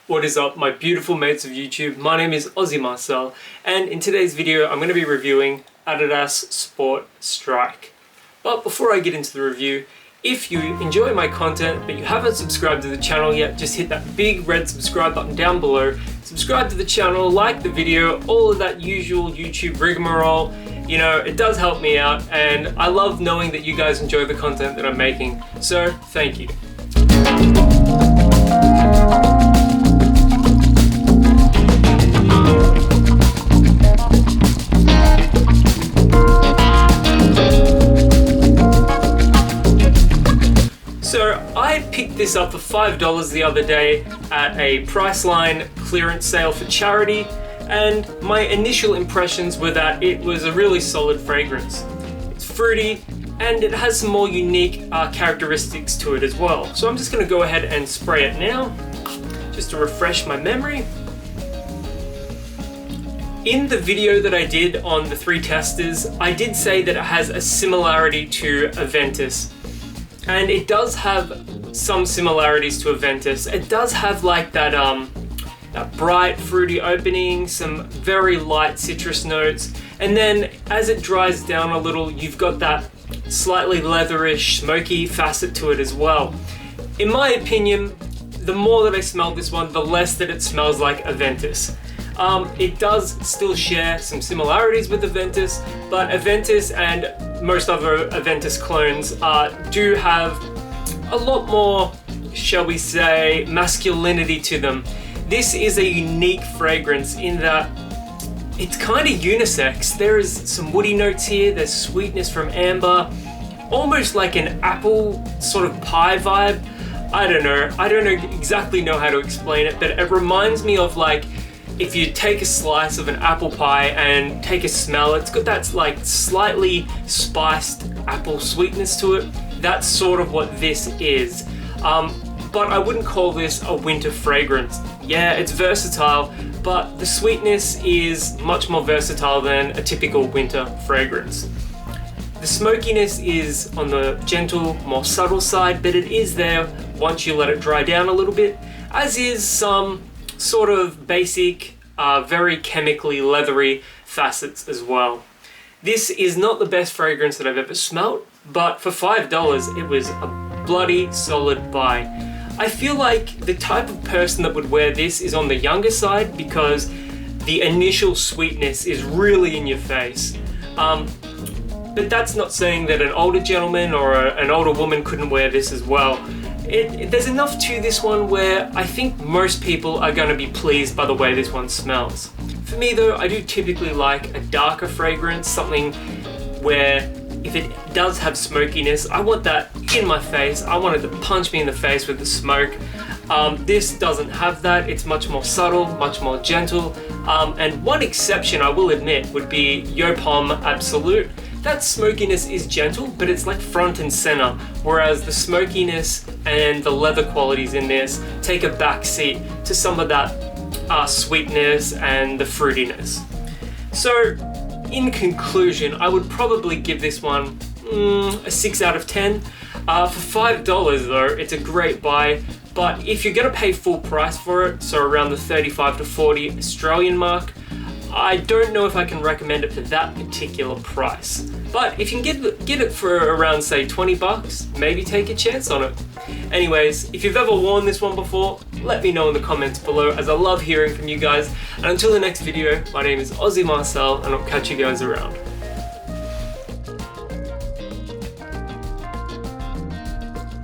What is up, my beautiful mates of YouTube? My name is Aussie Marcel, and in today's video I'm going to be reviewing Adidas Sport STRK. But before I get into the review, if you enjoy my content but you haven't subscribed to the channel yet, just hit that big red subscribe button down below. Subscribe to the channel, like the video, all of that usual YouTube rigmarole. You know, it does help me out, and I love knowing that you guys enjoy the content that I'm making. So, thank you. So I picked this up for $5 the other day at a Priceline clearance sale for charity, and my initial impressions were that it was a really solid fragrance. It's fruity and it has some more unique characteristics to it as well. So I'm just going to go ahead and spray it now, just to refresh my memory. In the video that I did on the 3 testers, I did say that it has a similarity to Aventus. And it does have some similarities to Aventus. It does have like that bright fruity opening, some very light citrus notes, and then as it dries down a little, you've got that slightly leatherish, smoky facet to it as well. In my opinion, the more that I smell this one, the less that it smells like Aventus. It does still share some similarities with Aventus, but Aventus and most other Aventus clones do have a lot more, shall we say, masculinity to them. This is a unique fragrance in that it's kind of unisex. There is some woody notes here, there's sweetness from amber, almost like an apple sort of pie vibe. I don't exactly know how to explain it, but it reminds me of like if you take a slice of an apple pie and take a smell, it's got that like slightly spiced apple sweetness to it. That's sort of what this is. But I wouldn't call this a winter fragrance. Yeah, it's versatile, but the sweetness is much more versatile than a typical winter fragrance. The smokiness is on the gentle, more subtle side, but it is there once you let it dry down a little bit, as is some sort of basic, very chemically leathery facets as well. This is not the best fragrance that I've ever smelt, but for $5 it was a bloody solid buy. I feel like the type of person that would wear this is on the younger side because the initial sweetness is really in your face. But that's not saying that an older gentleman or an older woman couldn't wear this as well. There's enough to this one where I think most people are going to be pleased by the way this one smells. For me though, I do typically like a darker fragrance, something where if it does have smokiness, I want that in my face. I want it to punch me in the face with the smoke. This doesn't have that. It's much more subtle, much more gentle. And one exception I will admit would be Yopom Absolute. That smokiness is gentle, but it's like front and center, whereas the smokiness and the leather qualities in this take a back seat to some of that sweetness and the fruitiness. So, in conclusion, I would probably give this one a 6 out of 10. For $5 though, it's a great buy, but if you're gonna pay full price for it, so around the 35 to 40 Australian mark, I don't know if I can recommend it for that particular price. But if you can get it for around, say, 20 bucks, maybe take a chance on it. Anyways, if you've ever worn this one before, let me know in the comments below, as I love hearing from you guys. And until the next video, my name is Aussie Marcel, and I'll catch you guys around.